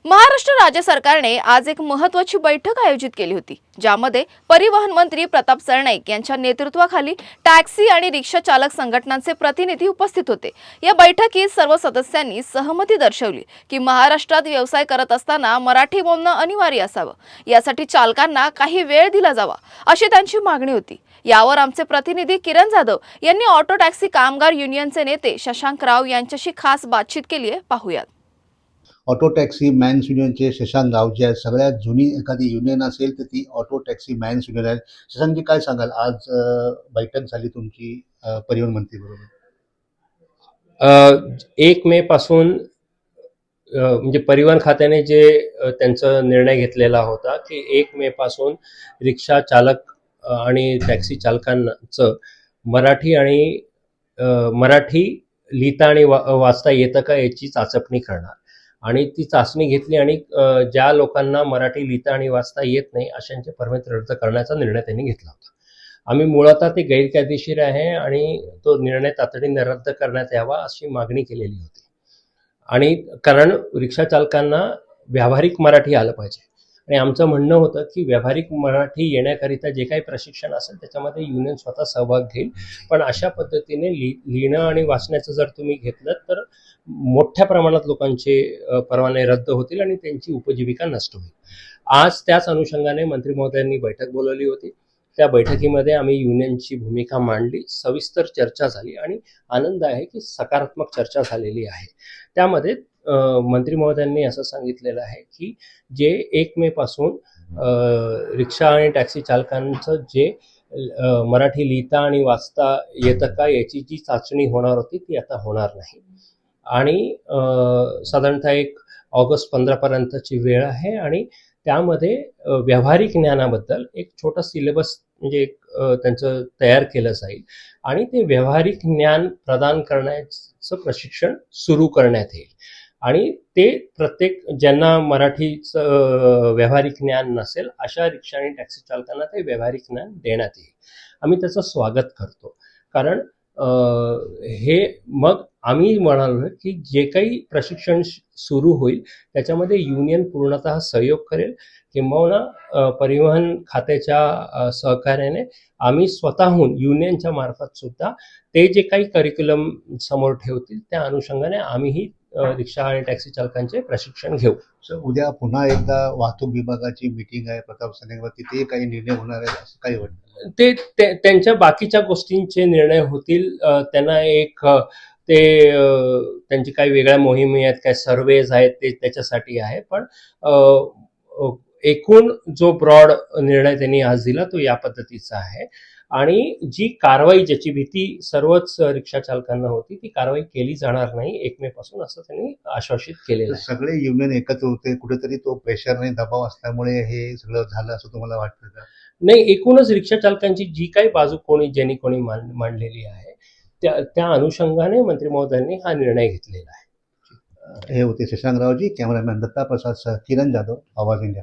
महाराष्ट्र राज्य सरकारने आज एक महत्त्वाची बैठक आयोजित केली होती, ज्यामध्ये परिवहन मंत्री प्रताप सरनाईक यांच्या नेतृत्वाखाली टॅक्सी आणि रिक्षा चालक संघटनांचे प्रतिनिधी उपस्थित होते। या बैठकीत सर्व सदस्यांनी सहमती दर्शवली की महाराष्ट्रात व्यवसाय करत असताना मराठी बोलणं अनिवार्य असावं, यासाठी चालकांना काही वेळ दिला जावा अशी त्यांची मागणी होती। यावर आमचे प्रतिनिधी किरण जाधव यांनी ऑटो टॅक्सी कामगार युनियनचे नेते शशांक राव यांच्याशी खास बातचीत केली आहे, पाहूयात। ऑटो टॅक्सी मॅन्स युनियनचे शशांक राव जे सगळ्यात जुनी एखादी युनियन असेल तर ती ऑटो टॅक्सी मॅन्स युनियन आहे। शशांकजी, काय सांगाल, आज बैठक झाली तुमची परिवहन मंत्री बरोबर? 1 मे पासून म्हणजे परिवहन खात्याने जे त्यांचा निर्णय घेतलेला होता की 1 मे पासून रिक्षा चालक आणि टॅक्सी चालकांचं मराठी लिहिता आणि वाचता येतं का याची चाचपणी करणार, आणि ती चाचणी घेतली आणि ज्या लोकांना मराठी लिहिता आणि वाचता येत नाही अशांचे परमिट रद्द करण्याचा निर्णय त्यांनी घेतला होता। आम्ही मुळात ते गैरकायदेशीर आहे आणि तो निर्णय तातडीने रद्द करण्यात यावा अशी मागणी केलेली होती। आणि कारण रिक्षा चालकांना व्यावहारिक मराठी आलं पाहिजे, आणि आमचं म्हणणं होतं की व्यावहारिक मराठी येण्याकरिता जे काही प्रशिक्षण असेल त्याच्यामध्ये युनियन स्वतः सहभाग घेईल, पण अशा पद्धतीने लिहिणं आणि वाचण्याचं जर तुम्ही घेतलं तर मोठ्या प्रमाणात लोकांचे परवाने रद्द होतील आणि त्यांची उपजीविका नष्ट होईल। आज त्याच अनुषंगाने मंत्री महोदयांनी बैठक बोलवली होती। त्या बैठकीमध्ये आम्ही युनियनची भूमिका मांडली, सविस्तर चर्चा झाली आणि आनंद आहे की सकारात्मक चर्चा झालेली आहे। त्यामध्ये मंत्री महोदयांनी असं सांगितलेलं आहे की जे 1 मे पासून रिक्षा आणि टॅक्सी चालकांचं जे मराठी लिहिता आणि वाचता येतं का याची जी चाचणी होणार होती ती आता होणार नाही, आणि साधारणतः एक ऑगस्ट 15 पर्यंतची वेळ आहे, आणि त्यामध्ये व्यावहारिक ज्ञानाबद्दल एक छोटा सिलेबस म्हणजे त्यांचं तयार केलं जाईल आणि ते व्यावहारिक ज्ञान प्रदान करण्याचं प्रशिक्षण सुरू करण्यात येईल, आणि ते प्रत्येक ज्यांना मराठीचं व्यावहारिक ज्ञान नसेल अशा रिक्षा आणि टॅक्सी चालकांना ते व्यावहारिक ज्ञान देण्यात येईल। आम्ही त्याचं स्वागत करतो, कारण हे मग आम्ही म्हणालो की जे काही प्रशिक्षण सुरू होईल त्याच्यामध्ये युनियन पूर्णतः सहयोग करेल, किंबहुना परिवहन खात्याच्या सहकार्याने आम्ही स्वतःहून युनियनच्या मार्फत सुद्धा ते जे काही करिक्युलम समोर ठेवतील त्या अनुषंगाने आम्हीही रिक्षा आणि टॅक्सी चालकांचे प्रशिक्षण घेऊ। उद्या पुन्हा एकदा वाहतूक विभागाची मीटिंग आहे प्रताप सरनाईकवर, तिथे काही निर्णय होणार आहे असं काही वाटतं? ते त्यांच्या बाकीच्या गोष्टींचे निर्णय होतील। त्यांना एक त्यांची काही वेगळ्या मोहिमे आहेत, काही सर्वेज आहेत, ते त्याच्यासाठी आहे, पण एकूण जो ब्रॉड निर्णय त्यांनी आज दिला तो या पद्धतीचा आहे, आणि जी कारवाई ज्याची भीती सर्वच रिक्षा चालकांना होती ती कारवाई केली जाणार नाही 1 मे पासून असं त्यांनी आश्वासित केलेलं आहे। सगळे युनियन एकत्र होते, कुठेतरी तो प्रेशर नाही, दबाव असल्यामुळे हे सगळं झालं असं तुम्हाला वाटतं का? नाही, एकूणच रिक्षा चालकांची जी काही बाजू ज्यांनी कोणी मांडलेली आहे त्या अनुषंगाने मंत्री महोदयांनी हा निर्णय घेतलेला आहे। हे होते शशांक रावजी, कॅमेरामॅन दत्ता प्रसाद सह किरण जाधव, आवाज इंडिया।